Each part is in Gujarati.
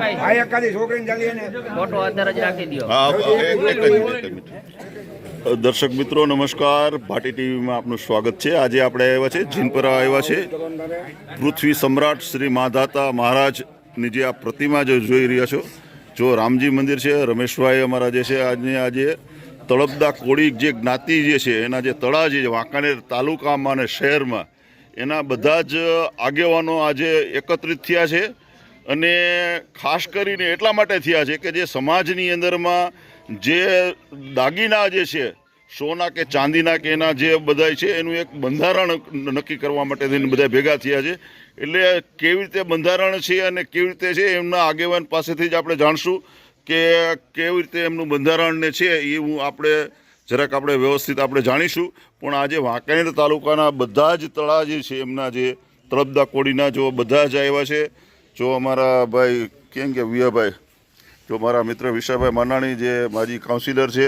આ એકાદી છોકરીને ચાલીએ ને ફોટો અત્યારે જ રાખી દો. દર્શક મિત્રો નમસ્કાર, ભાટી ટીવીમાં આપનું સ્વાગત છે. આજે આપણે આવ્યા છે જીનપરા આવ્યા છે. પૃથ્વી સમ્રાટ શ્રી માધાતા મહારાજની જે આ પ્રતિમા જે જોઈ રહ્યા છો, જો રામજી મંદિર છે. રમેશભાઈ અમારા જે છે આજે તળપદા કોળી જે જ્ઞાતિ જે છે એના જે તળા જે વાંકાનેર તાલુકામાં અને શહેરમાં એના બધા જ આગેવાનો આજે એકત્રિત થયા છે. અને ખાસ કરીને એટલા માટે થયા છે કે જે સમાજની અંદરમાં જે દાગીના જે છે સોના કે ચાંદીના કે એના જે બધા છે એનું એક બંધારણ નક્કી કરવા માટે થઈને બધા ભેગા થયા છે. એટલે કેવી રીતે બંધારણ છે અને કેવી રીતે છે એમના આગેવાન પાસેથી જ આપણે જાણશું કે કેવી રીતે એમનું બંધારણને છે એ આપણે આપણે વ્યવસ્થિત આપણે જાણીશું. પણ આજે વાંકાનેર તાલુકાના બધા જ તળા જે છે એમના જે તળપદા કોળીના જો બધા જ આવ્યા છે. જો અમારા ભાઈ કેમ કે વિયાભાઈ, જો મારા મિત્ર વિશાભાઈ માનાણી જે માજી કાઉન્સિલર છે,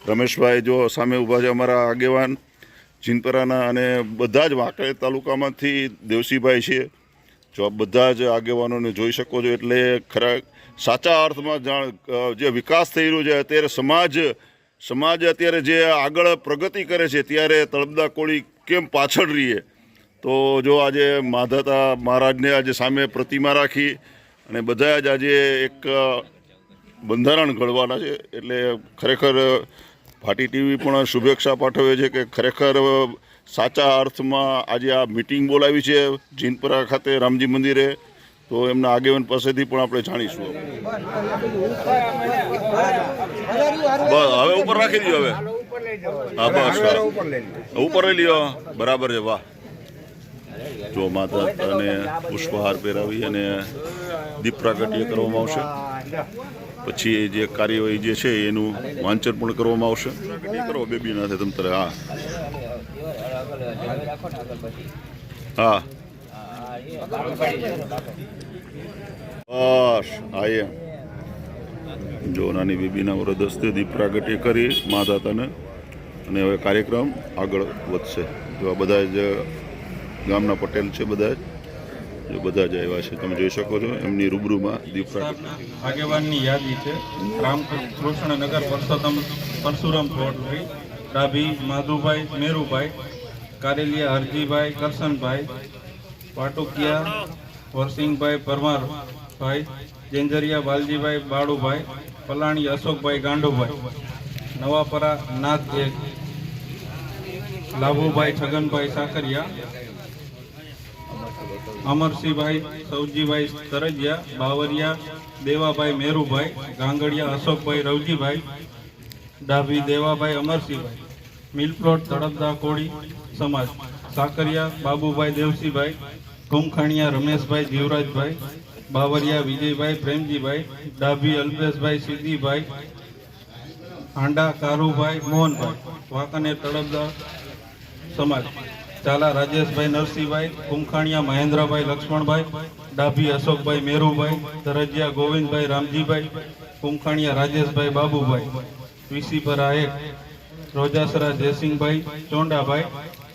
રમેશભાઈ જો સામે ઊભા છે અમારા આગેવાન જીનપરાના, અને બધા જ વાંકાનેર તાલુકામાંથી દેવસીભાઈ છે. જો બધા જ આગેવાનોને જોઈ શકો છો. એટલે ખરા સાચા અર્થમાં જે વિકાસ થઈ રહ્યો છે અત્યારે સમાજ અત્યારે જે આગળ પ્રગતિ કરે છે ત્યારે તળપદા કોળી કેમ પાછળ રહીએ. તો જો આજે માધાતા મહારાજને આજે સામે પ્રતિમા રાખી અને બધા જ આજે એક બંધારણ ઘડવાના છે. એટલે ખરેખર ભાટી ટીવી પણ શુભેચ્છા પાઠવે છે કે ખરેખર સાચા અર્થમાં આજે આ મિટિંગ બોલાવી છે જીનપરા ખાતે રામજી મંદિરે. તો એમના આગેવાન પાસેથી પણ આપણે જાણીશું. બસ હવે ઉપર રાખી દો. હવે હા બસ ઉપર લઈ લ્યો. બરાબર છે. વાહ. જો માતાને પુષ્પહાર પહેરાવી અને દીપ પ્રાગટ્ય કરવામાં આવશે. પછી જે કાર્યવાહી જે છે એનું વાંચન પણ કરવામાં આવશે. કરો બેબી ના તમ તારે. હા હા બસ હા એ જો નાની બેબીના વરદસ્તે દીપ પ્રાગટ્ય કરી માધાતાને, અને હવે કાર્યક્રમ આગળ વધશે. જો આ બધા જ ગામના પટેલ છે, બધા જ આવ્યા છે. તમે જોઈ શકો છો એમની રૂબરૂમાં દીપ પ્રાગટ્ય. આગેવાનની યાદી છે. રામકૃષ્ણનગર પરશુરામ રોડ, ડાભી માધુભાઈ મેરુભાઈ, કારેલિયા હરજીભાઈ કરશનભાઈ, પાટુકિયા વરસિંહભાઈ પરમારભાઈ, જેંજરિયા વાલજીભાઈ બાળુભાઈ, પલાણી અશોકભાઈ ગાંડુભાઈ, નવાપરા નાથ એક, લાભુભાઈ છગનભાઈ સાકરિયા, અમરસિંહભાઈ સૌજીભાઈ તરજિયા, બાવરિયા દેવાભાઈ મેરુભાઈ, ગાંગડિયા અશોકભાઈ રવજીભાઈ, ડાભી દેવાભાઈ અમરસિંહભાઈ, મિલપ્લોટ તળપદા કોળી સમાજ, સાકરિયા બાબુભાઈ દેવસીભાઈ, કુમખાણિયા રમેશભાઈ જીવરાજભાઈ, બાવરિયા વિજયભાઈ પ્રેમજીભાઈ, ડાભી અલ્પેશભાઈ સિદ્ધિભાઈ, હાંડા કારુભાઈ મોહનભાઈ, વાંકાનેર તળપદા સમાજ, ચાલા રાજેશભાઈ નરસિંહભાઈ, કુમખાણિયા મહેન્દ્રભાઈ લક્ષ્મણભાઈ, ડાભી અશોકભાઈ મેરુભાઈ, તરજિયા ગોવિંદભાઈ રામજીભાઈ, કુમખાણિયા રાજેશભાઈ બાબુભાઈ, વિસીપરા એક, રોજાસરા જયસિંહભાઈ ચોંડાભાઈ,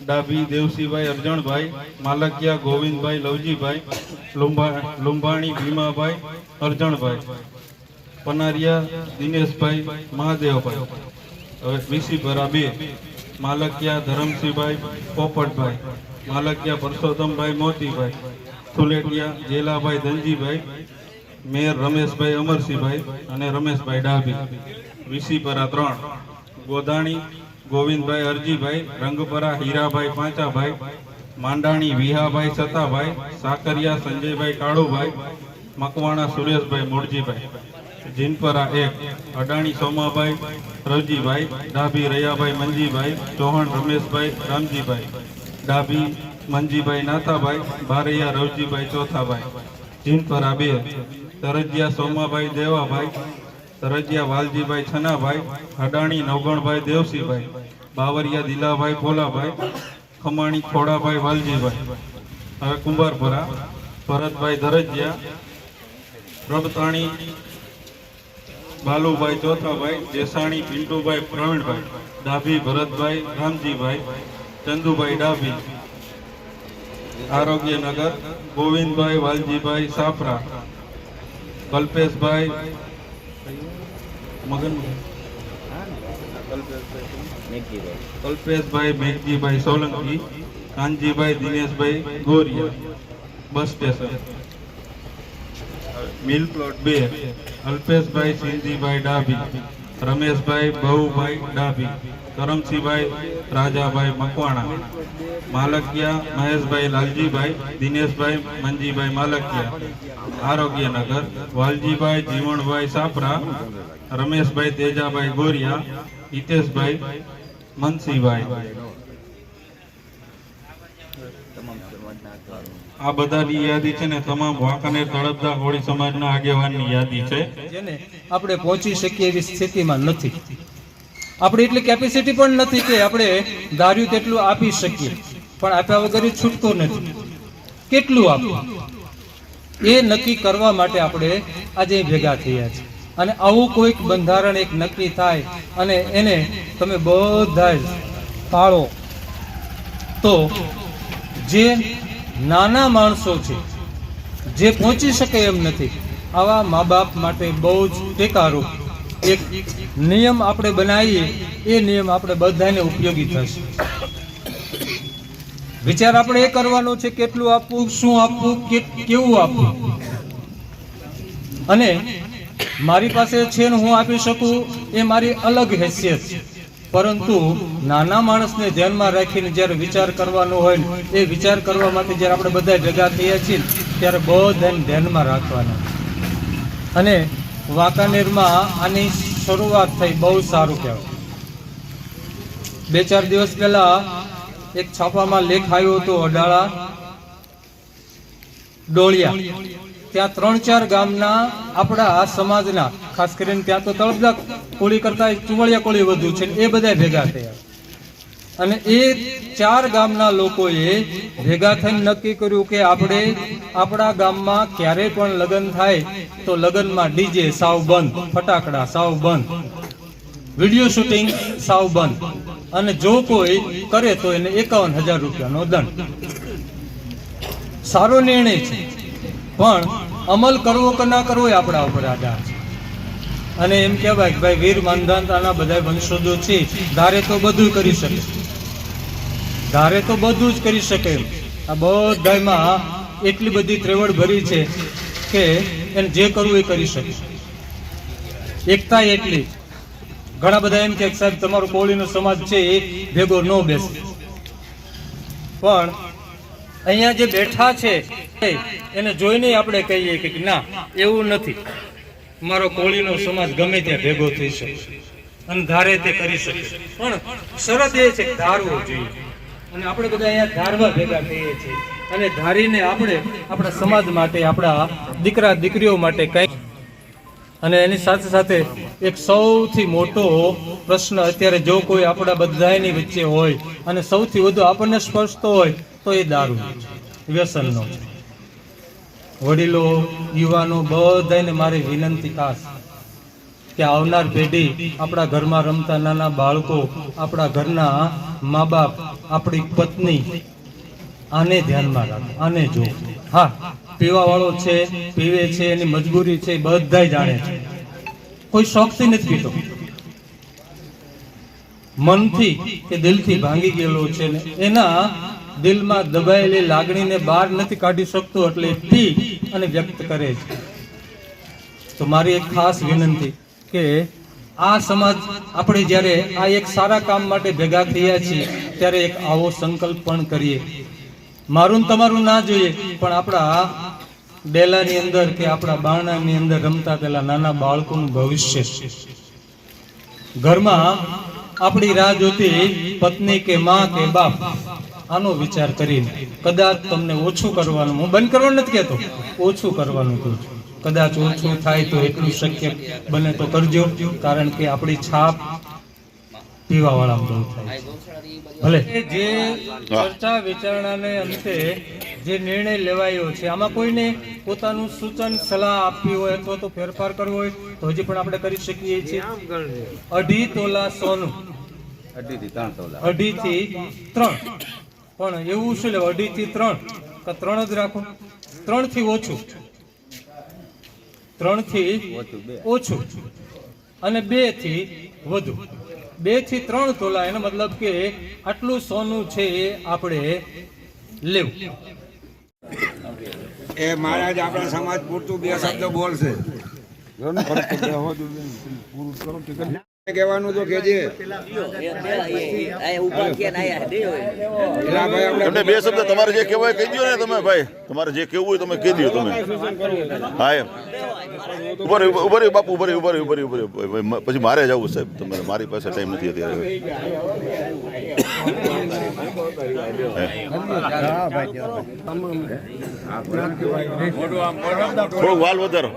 ડાભી દેવસીભાઈ અરજણભાઈ, માલકિયા ગોવિંદભાઈ લવજીભાઈ, લુંબાણી ભીમાભાઈ અરજણભાઈ, પનારિયા દિનેશભાઈ મહાદેવભાઈ. હવે વિસીપરા બે, માલકિયા ધરમસિંહભાઈ પોપટભાઈ, માલકિયા પરસોત્તમભાઈ મોતીભાઈ, થુલેટિયા જેલાભાઈ ધનજીભાઈ, મેયર રમેશભાઈ અમરસિંહભાઈ અને રમેશભાઈ ડાભી. વિસીપરા 3, ગોધાણી ગોવિંદભાઈ અરજીભાઈ, રંગપરા હીરાભાઈ પાંચાભાઈ, માંડાણી વિહાભાઈ સતાભાઈ, સાકરિયા સંજયભાઈ કાળુભાઈ, મકવાણા સુરેશભાઈ મૂળજીભાઈ. જીનપરા 1, અડાણી સોમાભાઈ રવજીભાઈ, ડાભી રયાભાઈ મંજીભાઈ, ચૌહાણ રમેશભાઈ રામજીભાઈ, ડાભી મંજીભાઈ નાથાભાઈ, બારૈયા રવજીભાઈ ચોથાભાઈ. જીનપરા 2, તરજિયા સોમાભાઈ દેવાભાઈ, તરજિયા વાલજીભાઈ છનાભાઈ, અડાણી નવગણભાઈ દેવસીભાઈ, બાવરિયા દિલાભાઈ ભોલાભાઈ, ખમાણી ખોડાભાઈ વાલજીભાઈ. હવે કુંભારપરા ભરતભાઈ ધરજિયા, પ્રભતાણી બાલુભાઈ ચોથાભાઈ, જેસાણી પિન્ટુભાઈ પ્રવીણભાઈ, ડાભી ભરતભાઈ રામજીભાઈ, ચંદુભાઈ ડાભી, આરોગ્યનગર ગોવિંદભાઈ વાલજીભાઈ સાફરા, કલ્પેશભાઈ કલ્પેશભાઈ મેઘજીભાઈ સોલંકી, કાનજીભાઈ દિનેશભાઈ ગોરિયા, બસ સ્ટેશન. મિલ પ્લોટ 2, અલ્પેશભાઈ સિંધીભાઈ ડાભી, રમેશભાઈ બહુભાઈ ડાભી, કરમસિંહભાઈ રાજાભાઈ મકવાણા, માલકિયા મહેશભાઈ લાલજીભાઈ, દિનેશભાઈ મંજીભાઈ માલકિયા, આરોગ્યનગર, વાલજીભાઈ જીવણભાઈ સાપરા, રમેશભાઈ તેજાભાઈ ગોરિયા, હિતેશભાઈ મનસીભાઈ. આ બધાની યાદી છે ને તમામ વાંકાનેર તળપદા કોળી સમાજના આગેવાનની યાદી છે, જેને આપણે પહોંચી શકીએ એવી સ્થિતિમાં નથી. આપણે એટલી કેપેસિટી પણ નથી કે આપણે ધાર્યું તેટલું આપી શકીએ, પણ આપ્યા વગર છૂટતો નથી. કેટલું આપવું એ નક્કી કરવા માટે આપણે આજે ભેગા થયા છીએ. અને આવું કોઈક બંધારણ એક નક્કી થાય અને એને તમે બધા જ પાળો તો જે નાના માણસો છે જે પહોંચી શકે એમ નથી, આવા મા બાપ માટે બહુ જ ટેકારૂપ એક નિયમ આપણે બનાવીએ. એ નિયમ આપણે બધાને ઉપયોગી થશે. વિચાર આપણે એ કરવાનો છે કેટલું આપવું, શું આપવું, કેવું આપવું. અને મારી પાસે છે ને હું આપી શકું એ મારી અલગ હેસિયત છે, પરંતુ નાના માણસને ધ્યાનમાં રાખીને જ્યારે વિચાર કરવાનો હોય એ વિચાર કરવા માટે જ્યારે આપણે બધા ભેગા થયા છીએ ત્યારે બધાને ધ્યાનમાં રાખવાના. અને વાંકાનેરમાં આની શરૂઆત થઈ, બહુ સારું કહેવાય. 2-4 દિવસ પહેલા એક છાપામાં લેખ આવ્યો હતો અડાળા ડોળિયા. ત્યાં 3-4 ગામના આપણા સમાજના, ખાસ કરીને ત્યાં તો તળપદા કોળી કરતા ચુવાળિયા કોળી વધુ છે, એ બધા ભેગા થયા. અને એ 4 ગામના લોકોએ ભેગા થઈને નક્કી કર્યું કે આપણે આપણા ગામમાં ક્યારેય પણ લગ્ન થાય તો લગ્નમાં ડીજે સાવ બંધ, ફટાકડા સાવ બંધ, વિડીયો શૂટિંગ સાવ બંધ, અને જો કોઈ કરે તો એને 51,000 રૂપિયાનો દંડ. સારો નિર્ણય છે, પણ અમલ કરવો કે ના કરવો એ આપણા ઉપર આધાર છે. અને એમ કહેવાય કે ભાઈ વીર માનધાતાના બધા વંશજો છે, ધારે તો બધું કરી શકે, ધારે તો બધું જ કરી શકે. આ બધામાં એટલી બધી ત્રેવડ ભરી છે કે એને જે કરવું એ કરી શકે. એકતા એટલી. ઘણા બધા એમ કે સાહેબ તમારો કોળીનો સમાજ છે એ ભેગો ન બેસે, પણ અહીંયા જે બેઠા છે એને જોઈને આપણે કહીએ કે ના એવું નથી, મારો કોળીનો સમાજ ગમે ત્યાં ભેગો થઈ શકે અને ધારે તે કરી શકે. પણ શરત એ છે કે ધારવું જોઈએ. અને આપણે બધા અહીંયા ધારવા ભેગા થઈએ છીએ અને ધારીને આપણે આપણા સમાજ માટે, આપણા દીકરા દીકરીઓ માટે કંઈક. અને એની સાથે સાથે એક સૌથી મોટો પ્રશ્ન અત્યારે જો કોઈ આપણા બધાની વચ્ચે હોય અને સૌથી વધુ આપણને સ્પર્શતો હોય તો એ દારૂ, વ્યસનનો. વડીલો, યુવાનો બધાને મારી વિનંતી ખાસ કે આવનાર પેઢી, આપણા ઘરમાં રમતા નાના બાળકો, આપણા ઘરના મા બાપ, આપણી પત્ની, આને ધ્યાનમાં રાખો, આને જો. હા, પીવા વાળો છે, પીવે છે, એની મજબૂરી છે, બધા જાણે છે. કોઈ શોખથી નથી પીતો, મનથી કે દિલથી ભાંગી ગયેલો છે ને એના દિલમાં દબાયેલી લાગણીને બહાર નથી કાઢી શકતો, એટલે પી અને વ્યક્ત કરે છે. તો મારી એક ખાસ વિનંતી કે આ સમાજ આપણે જ્યારે આ એક સારા કામ માટે ભેગા થયા છીએ ત્યારે એક આવો સંકલ્પ પણ કરીએ. મારું તમારું ના જોઈએ, પણ આપણા ડેલાની અંદર કે આપણા બારણાની અંદર રમતા પેલા નાના બાળકોનું ભવિષ્ય, ઘરમાં આપણી રાહ જોતી પત્ની કે માં કે બાપ, આનો વિચાર કરીને કદાચ તમને ઓછું કરવાનું, હું બંધ કરવાનું નથી કહેતો, ઓછું કરવાનું કહું છું. કદાચ ઓછું થાય તો એટલું શક્ય બને તો કરજો, કારણ કે આપણી છાપ પીવા વાળા બહુ થાય. ભલે જે ચર્ચા વિચારણાને અંતે જે નિર્ણય લેવાયો છે આમાં કોઈને પોતાનું સૂચન સલાહ આપવી હોય અથવા તો ફેરફાર કરવો હોય તો હજી પણ આપણે કરી શકીએ છીએ. 2.5 તોલા સોનું, 2.5 થી 3, પણ એવું શું લેવા 2.5 થી 3 કે 3 જ રાખો, 3 થી ઓછું. 3 થી ઓછું અને 2 થી વધુ. 2 થી 3 તોલા એનો મતલબ કે આટલું સોનું છે એ આપણે લેવું. એ મહારાજ આપણા સમાજ પૂરતું 2 શબ્દ બોલશે. કહેવાનું તો કેજે. તમને 2 શબ્દ તમારે જે કહેવાય કહી દો ને તમે ભાઈ. તમારે જે કહેવું હોય તમે કહી દો તમે. હા એમ ઉભર બાપુ ઉભર પછી મારે જવું સાહેબ. તમારે મારી પાસે ટાઈમ નથી અત્યારે. થોડું વાલ વધારો.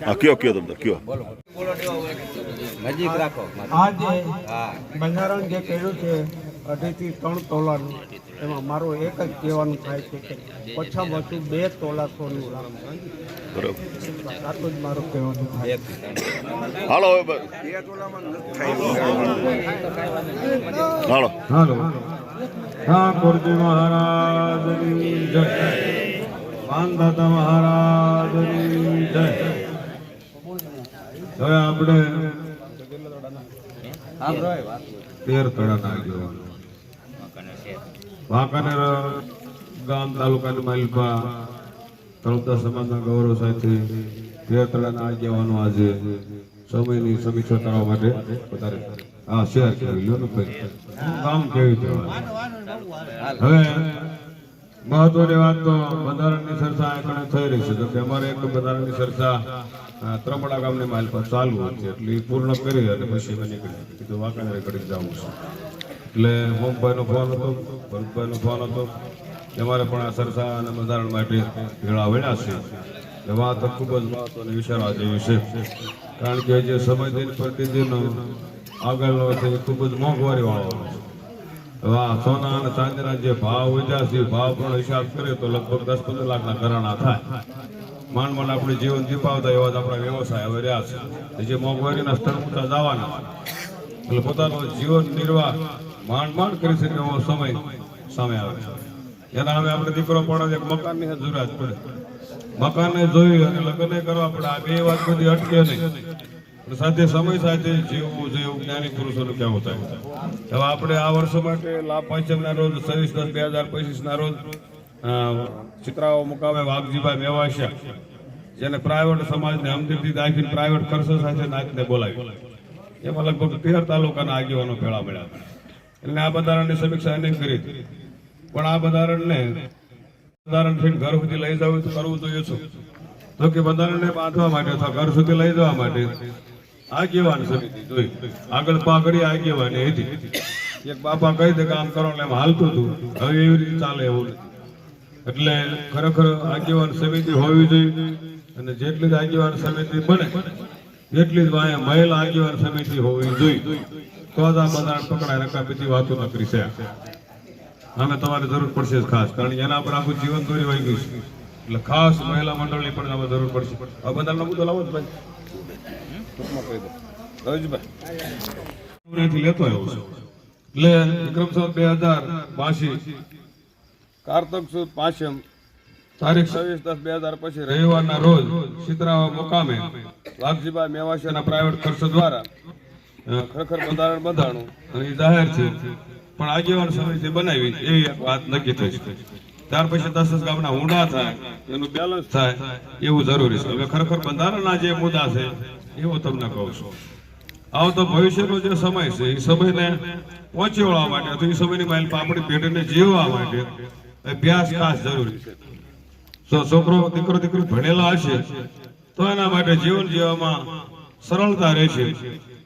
હા કયો તમને કયો. આજે બંધારણ જે કર્યું છે 2.5 થી 3 તોલાનું, એમાં મારું એક જ કહેવાનું થાય છે કે ઓછામાં ઓછું 2 તોલા સોનું રાખવું. બરોબર. આટલું જ મારું કહેવાનું થાય. હાલો હવે હાલો. હાલો ઠાકોરજી મહારાજની જય, માનદાતા મહારાજની જય. હવે આપણે 13 તળાના આગેવાનો વાંકાનેર ગામ તાલુકાની માલપા તળપદા સમાજના ગૌરવ સાથે 13 તળાના આગેવાનો આજે સમયની સમીક્ષા કરવા માટે વધારે હા શેર કરી લો ને ભાઈ. કામ કેવી જવાનું. હવે મહત્વની વાત તો બંધારણની ચર્ચા આગળ થઈ રહી છે. તો કે અમારે એક બંધારણની ચર્ચા ત્રમડા ગામની માલ પર ચાલુ હતી, એટલે એ પૂર્ણ કરી અને પછી મેં નીકળી કીધું વાંકાનેર કરી જવું છે. એટલે હોમભાઈનો ફોન હતો, ભરતભાઈનો ફોન હતો. અમારે પણ આ ચર્ચા અને બંધારણ માટે ભેળા વળ્યા છે. એ વાત ખૂબ જ મહત્વની વિચારવા જેવી છે. કારણ કે જે સમય દિન પ્રતિદિન આગળનો છે એ ખૂબ જ મોંઘવારી વાળો છે. સોના અને ચાંદીના જે ભાવ વધ્યા છે, ભાવ પણ હિસાબ કરીએ તો લગભગ 10-15 લાખના ઘરાણા થાય. માંડ આપણે જીવન દીપાવતા એવા જ આપણા વ્યવસાય હવે રહ્યા છે. જે મોંઘવારીના સ્તર ઊંચા જવાના એટલે પોતાનો જીવન નિર્વાહ માંડ કરી શકે એવો સમય સામે આવે છે. એના હવે આપણે દીકરો પણ એક મકાનની જરૂરિયાત પડે. મકાનને જોઈ અને લગ્ન કરવા પડે. આ 2 વાત બધી અટકે નહીં. સાથે સમય સાથે જીવવું જોઈએ એવું જ્ઞાની પુરુષોનું કહેવું થાય. હવે આપણે આ વર્ષો માટે લાભ પંચમના રોજ 26/10/2025 રોજ ચિત્રાઓ મુકામે વાઘજીભાઈ મેવાશિયા, જેને પ્રાઇવેટ સમાજને હમદર્દી દાખીને પ્રાઇવેટ ખર્ચો સાથે નાચને બોલાવી. એમાં લગભગ 13 તાલુકાના આગેવાનો ભેળા મળ્યા. એટલે આ બંધારણની સમીક્ષા એને કરી. પણ આ બંધારણને ઘર સુધી લઈ જવું તો કરવું જોઈએ શું? તો કે બંધારણને બાંધવા માટે અથવા ઘર સુધી લઈ જવા માટે આગેવાન સમિતિ જોઈ. આગળ પાઘડી આગેવાની હતી. એક બાપા કહી દે કે આમ કરો એટલે એમ હાલતું હતું. હવે એવી રીતે ચાલે એવું નથી. એટલે ખરેખર આગેવાન સમિતિ હોવી જોઈએ. અને જેટલી જ આગેવાન સમિતિ બને એટલી જ મહિલા આગેવાન સમિતિ હોવી જોઈએ. તો જ આ બંધારણ પકડાય. નકા બીજી વાતો ન કરી છે. અમે તમારે જરૂર પડશે જ ખાસ, કારણ કે એના પર આખું જીવન દોરી વહી ગયું છે. એટલે ખાસ મહિલા મંડળની પણ આમાં જરૂર પડશે. આ બંધારણનો મુદ્દો લાવો ભાઈ, ટૂંકમાં કહી દો રવિશભાઈ લેતો આવ્યો છું. એટલે વિક્રમ સંવત 2082 કારતક સુદ પાંચમ તારીખ 26/10/2000 પછી રવિવારના રોજ સિતરાવા મુકામે વાઘજીભાઈ મેવાશિયાના પ્રાઇવેટ ખર્ચ દ્વારા ખરેખર બંધારણ બંધાણું અને એ જાહેર છે. પણ આગેવાન સમિતિ બનાવી એવી એક વાત નક્કી થઈ છે. ત્યાર પછી 10 ગામના ઊંડા થાય, એનું બેલેન્સ થાય એવું જરૂરી છે. હવે ખરેખર બંધારણના જે મુદ્દા છે એવું તમને કહું છું. આવો તો ભવિષ્યનો જે સમય છે એ સમયને પહોંચી વળવા માટે અથવા એ સમયની માઇલ આપણી પેઢીને જીવવા માટે અભ્યાસ ખાસ જરૂરી છે. છોકરો દીકરી ભણેલા હશે તો એના માટે જીવન જીવવામાં સરળતા રહેશે.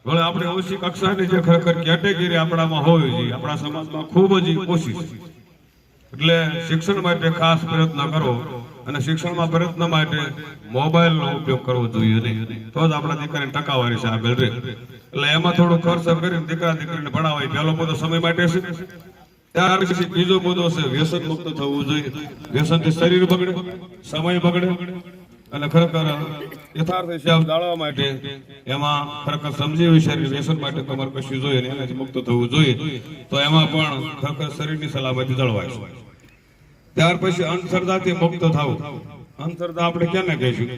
હવે આપણે ઓછી કક્ષાની જે ખરેખર કેટેગરી આપણામાં હોવી જોઈએ, આપણા સમાજમાં ખૂબ જ ઓછી છે. એટલે શિક્ષણ માટે ખાસ પ્રયત્ન કરવો અને શિક્ષણમાં પ્રયત્ન માટે મોબાઈલનો ઉપયોગ કરવો જોઈએ નહીં. તો જ આપણા દીકરાની ટકાવારી છે આગળ રહે. એટલે એમાં થોડો ખર્ચ કરીને દીકરીને ભણાવાય. પહેલો મુદ્દો સમય માટે છે. ત્યાર પછી બીજો મુદ્દો છે વ્યસન મુક્ત થવું જોઈએ. વ્યસનથી શરીર બગડે, સમય બગડે અને ખરેખર યથાર્થ હિસાબ જાળવવા માટે એમાં ખરેખર સમજી વિચારી વ્યસન માટે તમારે કશું જોઈએ ને, એનાથી મુક્ત થવું જોઈએ. તો એમાં પણ ખરેખર શરીરની સલામતી જળવાય છે. ત્યાર પછી અંધશ્રદ્ધાથી મુક્ત થવું. અંધશ્રદ્ધા આપણે ક્યાંને કહીશું?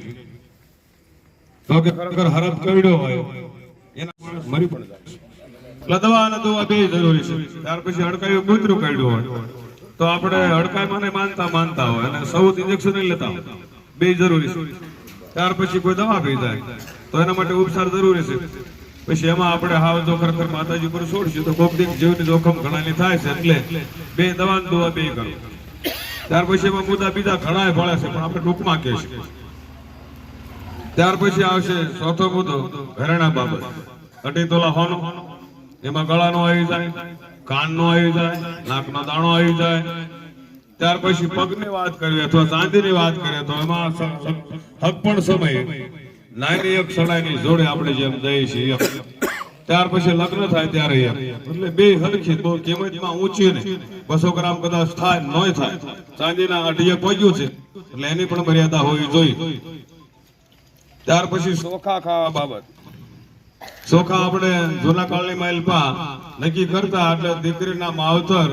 તો કે ખરેખર હરત કઈડો હોય એના માણસ મરી પણ જાય છે. લદવા અને દોવા બે જરૂરી છે. ત્યાર પછી હડકાયું કૂતરું કઈડ્યું હોય તો આપણે હડકાઈ માનતા હોય અને સૌ ઇન્જેક્શન નહીં લેતા હોય. બે જરૂરી છે. ત્યાર પછી કોઈ દવા પી જાય તો એના માટે ઉપચાર જરૂરી છે. પછી એમાં આપણે હાવ જો ખરેખર માતાજી પર છોડશું તો કોક દીક જીવની જોખમ ઘણાની થાય છે. એટલે બે દવા ને દોવા બે કરો. ત્યાર પછી એમાં મુદ્દા બીજા ઘણા ભળે છે પણ આપણે ટૂંકમાં કહીશું. ત્યાર પછી આવશે ચોથો મુદ્દો ઘરેણા બાબત. 2.5 તોલા હોનું, એમાં ગળાનો આવી જાય, કાનનો આવી જાય, નાકનો દાણો આવી જાય. ત્યાર પછી પગની વાત કરીએ અથવા ચાંદીની વાત કરીએ તો એમાં હક પણ સમય નાની એક સડાઈની જોડે આપણે જેમ જઈએ છીએ. ત્યાર પછી લગ્ન થાય ત્યારે એટલે બે હરખી બહુ કિંમતમાં ઊંચી ને 200 ગ્રામ કદાચ થાય નોય થાય, ચાંદીના અઢીએ પહોંચ્યું છે એટલે એની પણ મર્યાદા હોવી જોઈએ. ત્યાર પછી ચોખા ખાવા બાબત. ચોખા આપણે જૂના કાળની માઇલપા નક્કી કરતા એટલે દીકરીના માવતર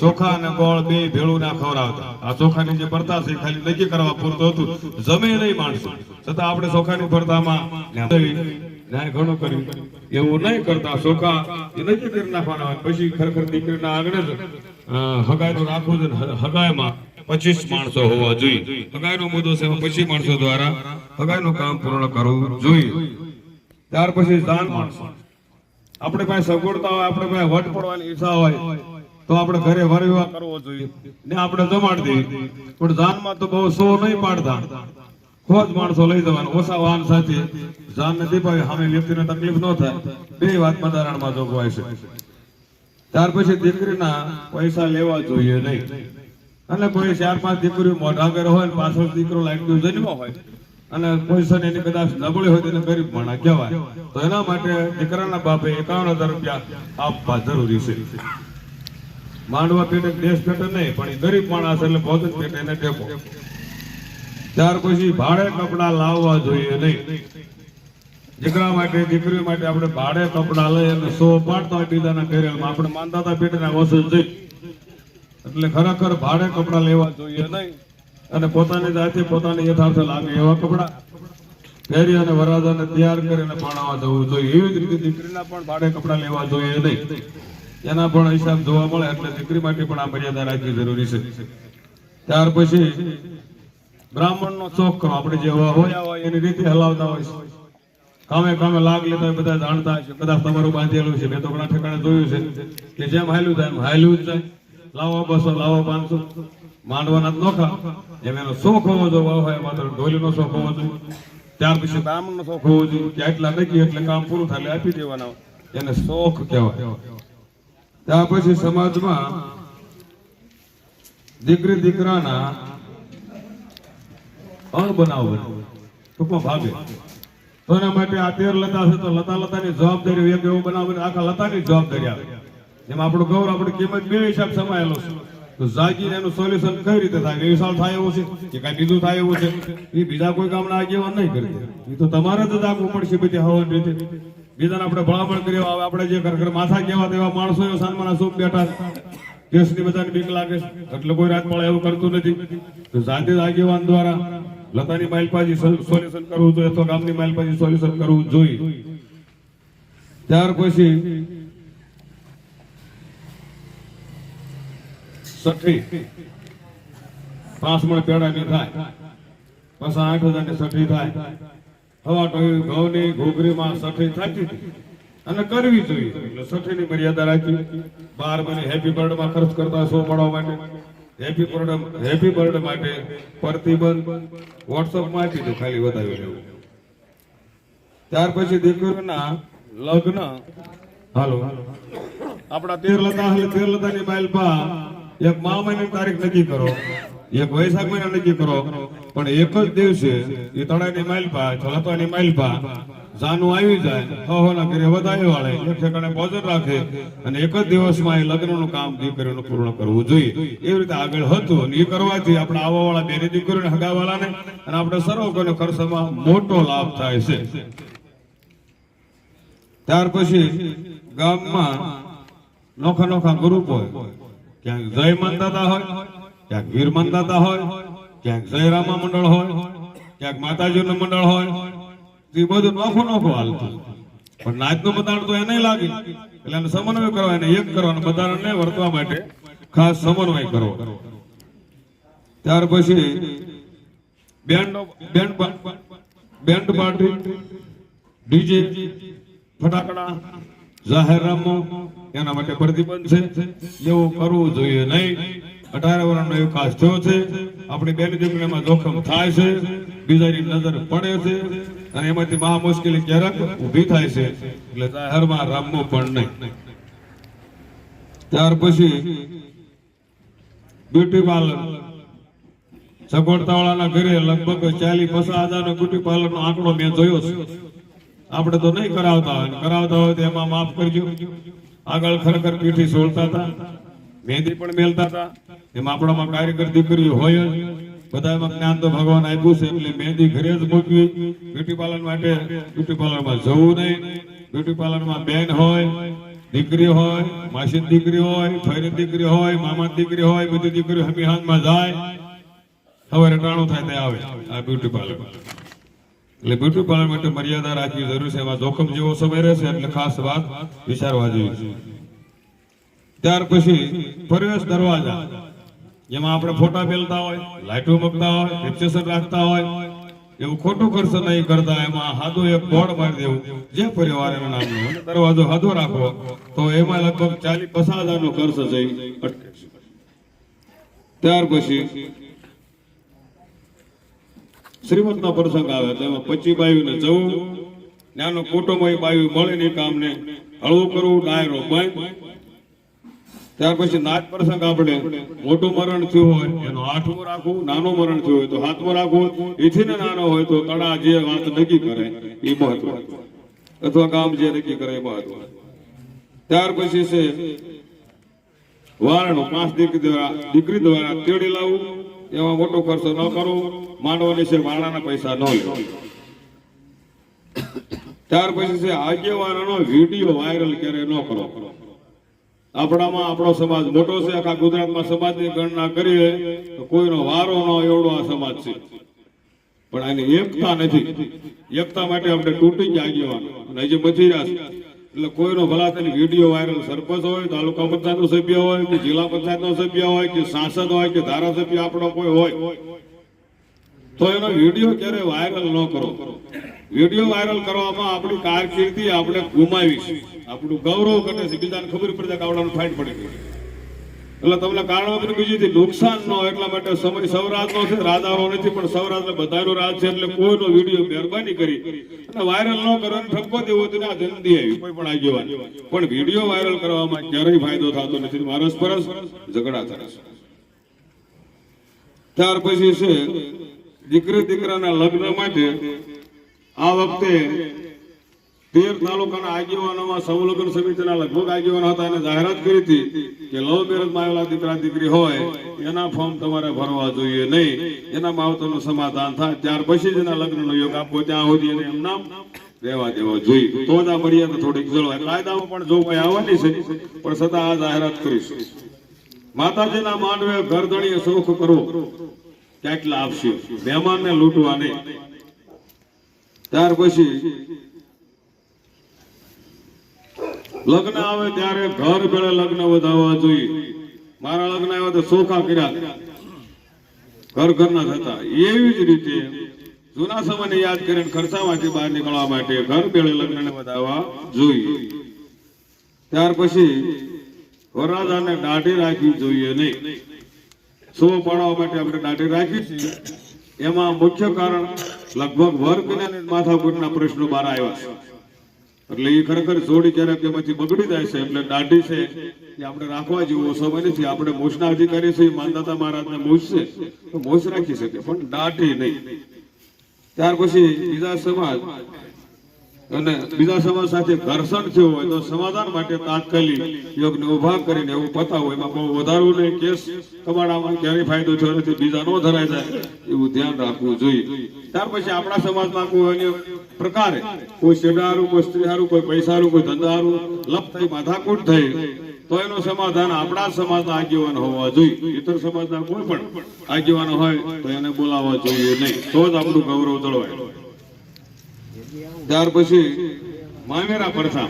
ચોખા અને ગોળ બે ભેળું ના ખવડાવતા. આ ચોખાની જે પડતા છે ખાલી નક્કી કરવા પૂરતું હતું, જમે નહીં માણસો, છતાં આપણે ચોખાની પડતામાં ન્યાય ઘણો કર્યું. એવું નહીં કરતા, ચોખા એ નક્કી કરી નાખવાના હોય. પછી ખરેખર દીકરીના આંગણે જ હગાઈનું રાખવું છે. હગાઈમાં 25 માણસો હોવા જોઈએ. હગાઈનો મુદ્દો છે 25 માણસો દ્વારા હગાઈનું કામ પૂર્ણ કરવું જોઈએ. ત્યાર પછી દાન માણસો. આપણે પાસે સગવડતા હોય, આપણે પાસે વટ પડવાની ઈચ્છા હોય તો આપણે ઘરે વરવિવાહ કરવો જોઈએ ને આપણે જમાડી દઈએ. પણ દાનમાં તો બહુ સો નહીં પાડતા, ખોજ માણસો લઈ જવાનું. ઓછા વાહન સાથે જાન ને દીપાવી સામે વ્યક્તિને તકલીફ ન થાય, બે વાત બંધારણમાં જોગવાય છે. ત્યાર પછી દીકરીના પૈસા લેવા જોઈએ નહીં. અને કોઈ 4-5 દીકરીઓ મોઢાગર હોય ને પાછળ દીકરો લાઈટનો જન્મ હોય અને પોઝિશન એની કદાચ નબળી હોય તેને ગરીબ માણસ કહેવાય, તો એના માટે દીકરાના બાપે 51,000 રૂપિયા આપવા જરૂરી છે. માંડવા પેટે દેશ પેટે નહીં, પણ એ ગરીબ માણસ એટલે ભોજન પેટે એને ટેકો. ત્યાર પછી ભાડે કપડા લાવવા જોઈએ નહીં. દીકરા માટે દીકરીઓ માટે આપણે ભાડે કપડા લઈ અને 100 પાડતા હોય બીજાના ઘરેલમાં, આપણે માંદાતા પેટના વસૂલ જઈ એટલે ખરેખર ભાડે કપડા લેવા જોઈએ નહીં. અને પોતાની જાતે પોતાની યથાર્થ લાગે એવા કપડા પહેરી અને વરરાજાને તૈયાર કરીને પરણાવવા જવું જોઈએ. એવી જ રીતે દીકરીના પણ ભાડે કપડા લેવા જોઈએ નહીં. એના પણ હિસાબ જોવા મળે એટલે દીકરી માટે પણ આ મર્યાદા રાખવી જરૂરી છે. ત્યાર પછી બ્રાહ્મણનો ચોક કરો. આપણે જે હોયા હોય એની રીતે હલાવતા હોય છે. કામે લાગ લેતા હોય, બધા જાણતા હોય છે. કદાચ તમારું બાંધેલું છે, મેં તો ઘણા ઠેકાણે જોયું છે કે જેમ હાલ્યું થાય એમ હાલ્યું જ જાય. લાવો 200, લાવો 500, માંડવાના જ નોખા. એમ એનો શોખ હોવો જોઈએ, હોય માત્ર ઢોલીનો શોખ હોવો જોઈએ. ત્યાર પછી બ્રાહ્મણનો શોખ હોવો જોઈએ કે આટલા નક્કી એટલે કામ પૂરું થાય આપી દેવાના, એને શોખ કહેવાય. ત્યાર પછી સમાજમાં દીકરી દીકરાના અણબનાવ ટૂંકમાં ભાગે તો એના માટે આ 13 લતા છે તો લતાની જવાબદારી એક એવો બનાવ આખા લતાની જવાબદારી આવે. એમાં આપણું ગૌરવ, આપણી કિંમત બે હિસાબ સમાયેલો છે. તો જાગીને એનું સોલ્યુશન કઈ રીતે થાય? વિશાળ થાય એવું છે કે કઈ બીજું થાય એવું છે? એ બીજા કોઈ કામના આગેવાન નહીં કરી, એ તો તમારે જ આગવું પડશે બધી હવાની રીતે. બીજાને આપણે ભલામણ કરી આવે. આપણે જે ખરેખર માથા કહેવા તેવા માણસો સાનમાના સુખ બેઠા, કેસની બધાને બીક લાગે એટલે કોઈ રાત મળે એવું કરતું નથી. તો જાતે જ આગેવાન દ્વારા લતાની માઇલપાજી સોલ્યુશન કરવું જોઈએ અથવા ગામની માઇલપાજી સોલ્યુશન કરવું જોઈએ. ત્યાર પછી સઠ્ઠી 5 મણ પેડાની થાય, પછી 8,000 ની સઠ્ઠી થાય. હવા ઘઉંની ઘોઘરીમાં સઠ્ઠી થતી અને કરવી જોઈએ એટલે સઠ્ઠીની મર્યાદા રાખી. 12 મહિને હેપી બર્થડે ખર્ચ કરતા 100 મળવા માટે હેપી બર્થડે માટે પ્રતિબંધ વોટ્સઅપમાં આપી દો, ખાલી વધાવી લેવું. ત્યાર પછી દીકરીના લગ્ન હાલો આપણા 13 લતા 13 લતાની માઇલપા એક મા મહિનાની તારીખ નક્કી કરો, એક વૈશાખ મહિના નક્કી કરો, પણ એક જ દિવસે એ તળાની માઇલપા લતાની માઇલપા જાનું આવી જાય, હવાના ઘરે વધારે વાળે એક ઠેકાણે ભોજન રાખે અને એક જ દિવસમાં એ લગ્નનું કામ દીકરીઓનું પૂર્ણ કરવું જોઈએ. એવી રીતે આગળ હતું અને એ કરવાથી આપણે આવવાવાળા બેની દીકરીઓને હગાવાળાને અને આપણે સર્વકોને ખર્ચમાં મોટો લાભ થાય છે. ત્યાર પછી ગામમાં નોખા ગ્રુપ હોય, ક્યાંક જય માનતા હોય ક્યાંક વીર માનદાતા હોય, ક્યાંક જયરામા મંડળ હોય, ક્યાંક માતાજીનું મંડળ હોય, એ બધું નોખું હાલતું. પણ નાચનું બધાણ તો એને લાગે એટલે એને સમન્વય કરવા, એને એક કરવાનો, બધાને વર્તવા માટે ખાસ સમન્વય કરવો. ત્યાર પછી બેન્ડ પાર્ટી, ડીજે, ફટાકડા, જાહેર રમો એના માટે પ્રતિબંધ છે. એવું કરવું જોઈએ નહીં. 18 વર્ષનો વિકાસ થયો છે, આપણી બેન દીકરીમાં જોખમ થાય છે, બીજાની નજર પડે છે અને એમાંથી મહા મુશ્કેલી ક્યારેક ઊભી થાય છે, એટલે જાહેરમાં રમવું પણ નહીં. ત્યાર પછી બ્યુટી પાર્લર, સગવડતાવાળાના ઘરે લગભગ 40-50 હજારનો બ્યુટી પાર્લરનો આંકડો મેં જોયો છે. આપણે તો નહીં કરાવતા હોય, કરાવતા હોય તો એમાં માફ કરજો. આગળ ખરેખર પીઠી સોળતા હતા, મહેંદી પણ મેલતા હતા. એમાં આપણામાં કારીગર દીકરી હોય જ, બધામાં જ્ઞાન તો ભગવાન આપ્યું છે, એટલે મહેંદી ઘરે જ મૂકવી. બ્યુટી પાર્લર માટે બ્યુટી પાર્લરમાં જવું નહીં. બ્યુટી પાર્લરમાં બેન હોય, દીકરી હોય, માસીની દીકરી હોય, ફઈની દીકરી હોય, મામાની દીકરી હોય, બધી દીકરીઓ હમીહાનમાં જાય, સવારે ટાણું થાય તે આવે આ બ્યુટી પાર્લર. એટલે બ્યુટી પાર્લર માટે મર્યાદા રાખવી જરૂર છે. એમાં જોખમ જેવો સમય રહેશે એટલે ખાસ વાત વિચારવા જેવી છે. ત્યાર પછી પ્રવેશ દરવાજા, જેમાં આપણે ફોટા મેલતા હોય, લાઈટો મૂકતા હોય, રિસેપ્શન રાખતા હોય, એવું ખોટું ખર્ચ નહીં કરતા. એમાં હાદો એક બોર્ડ મારી દેવું, જે પરિવાર એનું નામ નું, દરવાજો હાદો રાખવો, તો એમાં લગભગ 40-50 હજારનો ખર્ચ જઈ અટકે છે. ત્યાર પછી શ્રીમંતનો પ્રસંગ આવે તો એમાં 25 બાયુને જવું, નાનો કુટુંબ હોય, બાયુ મળે ને કામને હળવું કરવું, ડાયરો બંધ. ત્યાર પછી નાચ પ્રસંગ, આપણે મોટું મરણ થયું હોય એનો 8મું રાખવું, નાનું મરણ થયું હોય તો 7મું રાખવું, એથી ને નાનો હોય તો તળા જે વાત નક્કી કરે એ મહત્વ, અથવા ગામ જે નક્કી કરે એ મહત્વ. ત્યાર પછી છે વારણું, 5 દીકરી દ્વારા તેડી લાવવું, એમાં મોટો ખર્ચો ન કરવો. માંડવાની છે વારણાના પૈસા ન લેવા. ત્યાર પછી છે આગેવાનોનો વિડીયો વાયરલ ક્યારે ન કરો. આપણામાં આપણો સમાજ મોટો છે, આખા ગુજરાતમાં સમાજની ગણના કરીએ તો કોઈનો વારો ન એવડો આ સમાજ છે, પણ આની એકતા નથી. એકતા માટે આપણે તૂટી ગયા આગેવાનો અને હજી બચી રહ્યા છે. એટલે કોઈનો ભલા તેની વિડીયો વાયરલ, સરપંચ હોય, તાલુકા પંચાયતનો સભ્ય હોય, કે જિલ્લા પંચાયતનો સભ્ય હોય, કે સાંસદ હોય, કે ધારાસભ્ય આપણો કોઈ હોય, તો એનો વિડીયો ક્યારે વાયરલ ન કરો. વિડીયો વાયરલ કરવામાં આપણી કારકિર્દી આપણે ગુમાવીશું, આપણું ગૌરવ ઘટે છે, બીજાને ખબર પડે કે આવડાનું ફાઇટ પડે. એટલે તમને કારણોસર બીજીથી નુકસાન ન હોય એટલા માટે સમય સૌરાજનો છે, રાજાનો નથી, પણ સૌરાજને બધાનો રાજ છે. એટલે કોઈનો વિડીયો મહેરબાની કરી અને વાયરલ ન કરવાનો ઠપકો દેવો તો આ જલ્દી આવી કોઈ પણ આગેવાન, પણ વિડીયો વાયરલ કરવામાં ક્યારેય ફાયદો થતો નથી, પરસ્પરસ ઝઘડા થાય છે. ત્યાર પછી છે દીકરી દીકરાના લગ્ન માટે આ વખતે 13 તાલુકાના આગેવાનોમાં સંલગ્ન સમિતિના લગભગ આગેવાનો હતા અને જાહેરાત કરી હતી કે લવ મેરેજમાં આવેલા દીકરા દીકરી હોય એના ફોર્મ તમારે ભરવા જોઈએ નહીં, એના માવતરનું સમાધાન થાય ત્યાર પછી જ એના લગ્નનો યોગ આપવો, ત્યાં સુધી એને એમ નામ રહેવા દેવા જોઈએ. તો જ આ મર્યાદા થોડીક જળવાય. કાયદામાં પણ જોગવાઈ આવવાની છે, પણ છતાં આ જાહેરાત કરીશું. માતાજીના માંડવે ઘરધણીએ સુખ કરવો, કેટલા આપશે, મહેમાનને લૂંટવા નહીં. ત્યાર પછી લગ્ન આવે ત્યારે ઘર ભેળે લગ્ન વધાવવા જોઈએ. મારા લગ્ન આવ્યા તો સોખા કર્યા, ઘર ઘરના થતા. એવી જ રીતે જૂના સમયને યાદ કરીને ખર્ચામાંથી બહાર નીકળવા માટે ઘર ભેળે લગ્નને વધાવવા જોઈએ. ત્યાર પછી વરરાજાને દાઢી રાખવી જોઈએ નહીં. સો પાડવા માટે આપણે દાઢી રાખી છીએ. એમાં મુખ્ય કારણ લગભગ વર્ગ અને માથાકૂટના પ્રશ્નો બહાર આવ્યા છે. એટલે એ ખરેખર જોડી ક્યારેક એમાંથી બગડી જાય છે. એટલે દાઢી છે એ આપણે રાખવા જેવો સમય નથી. આપણે મોશના અધિકારી છે, માનદાતા મહારાજને મોશ છે તો મોશ રાખી શકે, પણ દાઢી નહીં. ત્યાર પછી બીજા સમાજ અને બીજા સમાજ સાથે ઘર્ષણ થયું હોય તો સમાધાન માટે તાત્કાલિક યોગને ઉભા કરીને એવું પતાવો. એમાં બહુ વધારવું નહીં. કેસ કબાડામાં ક્યારેય ફાયદો થયો નથી, બીજા ન ધરાય જાય એવું ધ્યાન રાખવું જોઈએ. ત્યાર પછી આપણા સમાજમાં કોઈ અન્ય પ્રકારે કોઈ શેડારું, કોઈ સ્ત્રીહારું, કોઈ પૈસારું, કોઈ ધંધારું લપ થઈ માથાકૂટ થઈ તો એનું સમાધાન આપણા સમાજના આગેવાન હોવા જોઈએ. ઇતર સમાજના કોઈ પણ આગેવાન હોય તો એને બોલાવવા જોઈએ નહીં, તો જ આપણું ગૌરવ જળવાય. ત્યાર પછી મામેરા પ્રથા.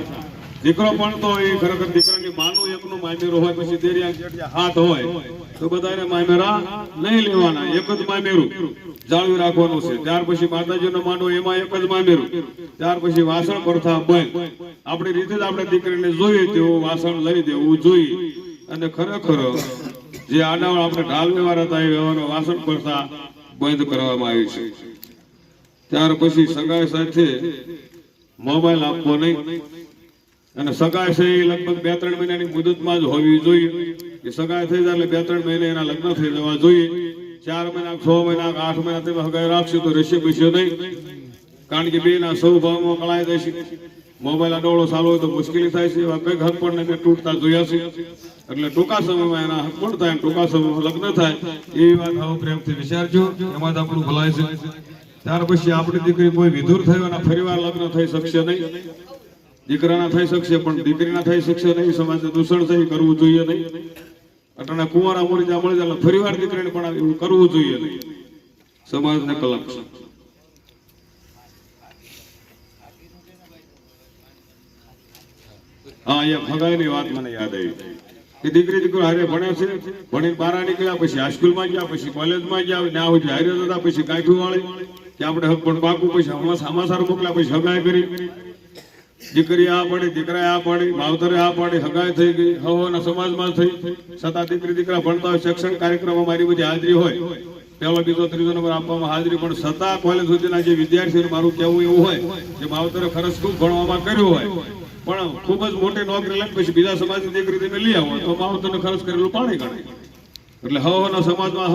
દીકરો પણ તો એ ખરેખર દીકરાની માનું એકનું મામેરું હોય, પછી દેરિયા જેટલા હાથ હોય તો બધાને મામેરા નહીં લેવાના, એક જ મામેરું જાળવી રાખવાનું છે. ત્યાર પછી માતાજીનો માંડવો, એમાં એક જ મામેરું. ત્યાર પછી વાસણ પ્રથા બંધ. આપણી રીતે જ આપણે દીકરીને જોઈએ તેવું વાસણ લઈ દેવું જોઈએ. અને ખરેખર જે આડાવળ આપણે ઢાલ વ્યવહાર હતા એ વ્યવહારનો વાસણ પ્રથા બંધ કરવામાં આવી છે. ત્યાર પછી સગાઈ સાથે મોબાઈલ આપવો નહીં. અને સગાઈ છે એ લગભગ 2-3 મહિનાની મુદતમાં જ હોવી જોઈએ. એ સગાઈ થઈ જાય એટલે 2-3 મહિને એના લગ્ન થઈ જવા જોઈએ. 4 મહિના, 6 મહિના, 8 મહિના તમે સગાઈ રાખશો તો રહેશે બેસ્યો નહીં. કારણ કે બેના સ્વભાવમાં કળાઈ જાય છે. મોબાઈલ ડોળો ચાલુ હોય તો મુશ્કેલી થાય છે. એવા કઈક હક પણ મેં તૂટતા જોયા છે. એટલે ટૂંકા સમયમાં એના હક પણ થાય, ટૂંકા સમયમાં લગ્ન થાય એવી વાત આવો પ્રેમથી વિચારજો, એમાં જ આપણું ભલાય છે. ત્યાર પછી આપણી દીકરી કોઈ વિધુર થયો અને ફરીવાર લગ્ન થઈ શકશે નહીં. દીકરાના થઈ શકશે પણ દીકરીના થઈ શકશે નહીં. સમાજને દૂષણ થઈ કરવું જોઈએ નહીં. અટાણા કુંવારા મોરીજા મળી જાય ફરીવાર દીકરીને પણ એવું કરવું જોઈએ નહીં. સમાજને કલંક છે. હા, એ ફગાઈની વાત મને યાદ આવી કે દીકરી દીકરો હારે ભણ્યા છે, ભણીને બહાર નીકળ્યા, પછી હાઈસ્કૂલમાં ગયા, પછી કોલેજમાં ગયા, ત્યાં સુધી હારે હતા, પછી કાઠું વાળી કે આપણે હક પણ પાકું, પછી હમાસાર મોકલ્યા, પછી હગાઈ કરી. દીકરી આ પડી, દીકરા આ પડી, માવતરે આ પડી, હગાઈ થઈ ગઈ, હવોના સમાજમાં થઈ. છતાં દીકરી દીકરા ભણતા હોય, શૈક્ષણિક કાર્યક્રમમાં મારી બધી હાજરી હોય, 1લો, 2જો, 3જો નંબર આપવામાં હાજરી, પણ છતાં કોલેજ સુધીના જે વિદ્યાર્થીઓ મારું કહેવું એવું હોય કે માવતરે ખર્ચ ખૂબ ભણવામાં કર્યો હોય પણ ખૂબ જ મોટી નોકરી લઈને પછી બીજા સમાજની દીકરી તમે લઈ આવો તો માવતરને ખર્ચ કરેલું પાણી ગણાય. એટલે હવોના સમાજમાં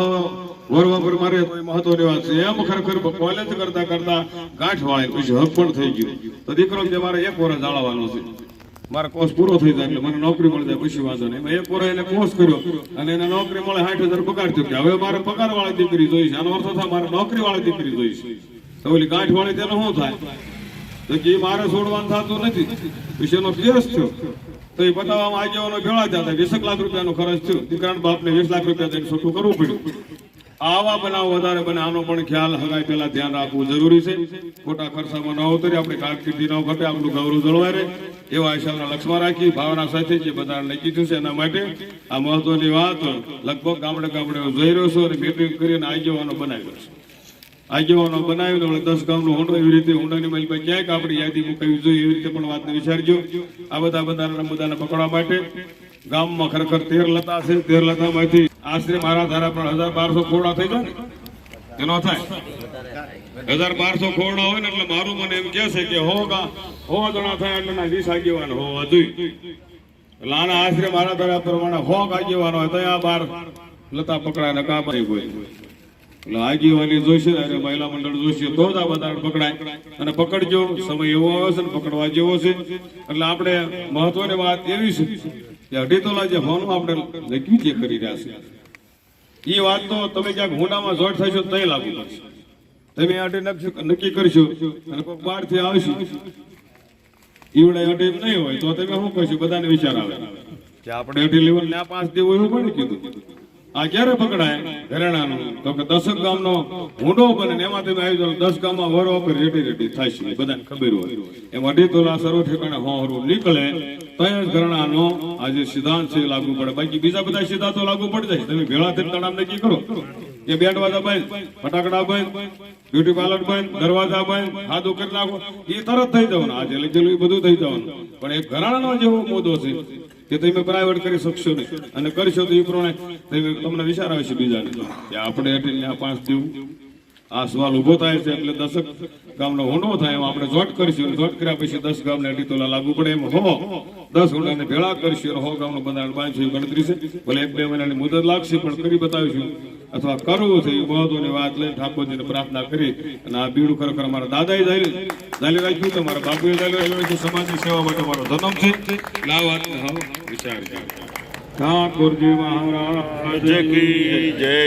વરવા પર મારે મહત્વની વાત છે. એમ ખરેખર કોલેજ કરતા કરતા ગાંઠ વાળે પછી હક પણ થઈ ગયું તો દીકરો કે મારે 1 વર્ષ જાળવવાનો છે, મારો કોર્સ પૂરો થઈ જાય એટલે મને નોકરી મળી જાય પછી વાંધો નહીં. 1 વર્ષ એને કોર્સ કર્યો અને એને નોકરી મળે 60,000 પગાર થયો કે હવે મારે પગાર વાળી દીકરી જોઈશે. આનો અર્થ થાય મારે નોકરી વાળી દીકરી જોઈશે. તો ઓલી ગાંઠ વાળી તેનો શું થાય તો કે મારે છોડવાનું થતું નથી. પછી એનો કેસ થયો તો એ બતાવવામાં આગેવાનો ભેળા જતા 20 લાખ રૂપિયાનો ખર્ચ થયો. દીકરાના બાપને 20 લાખ રૂપિયા દઈને છૂટું કરવું પડ્યું. આવા બનાવ વધારે બને આનો પણ ખ્યાલ હગાઈ પહેલા ધ્યાન રાખવું જરૂરી છે. ખોટા ખર્ચામાં ન ઉતરી, આપણે કારકિર્દી ન ઘટે, આપણું ગૌરવ જળવાય રહે એવા હિસાબના લક્ષ્યમાં રાખી ભાવના સાથે જે બધા નક્કી થયું છે એના માટે આ મહત્વની વાત લગભગ ગામડે ગામડે જોઈ રહ્યો છું અને મીટિંગ કરીને આગેવાનો બનાવ્યો છે. આગેવાનો બનાવીને 10 ગામનો હોંડો એવી રીતે હોંડાની માલિક ક્યાંક આપણી યાદી મુકાવી જોઈએ એવી રીતે પણ વાતને વિચારજો. આ બધા બધાના મુદ્દાને પકડવા માટે ગામમાં ખરેખર 13 લતા છે. 13 લતામાંથી આશરે મારા ધારા પણ 1200 ખોરડા થઈ જાય ને એનો થાય 1200 ખોરડા હોય ને એટલે મારું મને એમ કહે છે કે 100 જણા થાય એટલે 20 આગેવાન હોવા જોઈએ. એટલે આના આશરે મારા ધારા પ્રમાણે 100 આગેવાન હોય તો આ 12 લતા પકડાય ને કામ નહીં હોય. એટલે આગેવાની જોઈશે અને મહિલા મંડળ જોઈશે તો જ આ બધા પકડાય. અને પકડજો, સમય એવો આવે છે ને પકડવા જેવો છે. એટલે આપણે મહત્વની વાત એવી છે કે 2.5 તોલા જે હોનું આપણે નક્કી જે કરી રહ્યા છે એ વાત તો તમે ક્યાંક હુંડામાં જોડ થશો તો લાગુ પડશે. તમે નક્કી કરશો અને કોઈ બહારથી આવશે ઈવડે અઢી નહીં હોય તો તમે શું કહેશો? બધાને વિચાર આવે કે આપણે 2.5 લેવલ ને 5 દેવું એવું કોને કીધું? આ ક્યારે પકડાય ઘરેણાનું તો કે 10 ગામનો ઊંડો બને ને એમાં તમે આવી જાવ 10 ગામમાં વરો પર રેડી થાય છે, બધાને ખબર હોય. એમ 2.5 તોલા સર્વ ઠેકાણે હોરું નીકળે તો જ ઘરેણાનો આ જે સિદ્ધાંત છે લાગુ પડે. બાકી બીજા બધા સિદ્ધાંતો લાગુ પડી જાય. તમે ભેળા થઈને તણાવ નક્કી કરો કે બેન્ડ વાજા બંધ, ફટાકડા બંધ, બ્યુટી પાર્લર બંધ, દરવાજા બંધ, હાથું કરી નાખો, એ તરત થઈ જવાનું. આજે લખેલું એ બધું થઈ જવાનું. પણ એક ઘરાણાનો જેવો મુદ્દો છે કે તમે પ્રાઇવેટ કરી શકશો નહીં અને કરશો તો એ પ્રમાણે તમને વિચાર આવે છે બીજાને કે આપણે 2.5 ને 5 દેવું આ સવાલ ઊભો થાય છે એટલે 10 ગામનો હોનો થાય એમ આપણે જોટ કરીશું. જોટ કર્યા પછી 10 ગામને અઢી તોલા લાગુ પડે એમ 10 હોનાને ભેળા કરીશું અને 100 ગામનું બંધારણ બાંધશું. ગણતરી છે. ભલે 1-2 મહિનાની મુદત લાગશે પણ કરી બતાવીશું. અથવા કરવું છે એ મહત્વની વાત લઈને ઠાકોરજીને પ્રાર્થના કરી અને આ બીડું ખરેખર અમારા દાદાએ ચાલી રાખ્યું છે, મારા બાપુએ ચાલી રાખ્યું છે. સમાજની સેવા માટે મારો જન્મ છે. એટલે આ વાતને હવે વિચાર ઠાકોરજી મહારાજ જય કી જય.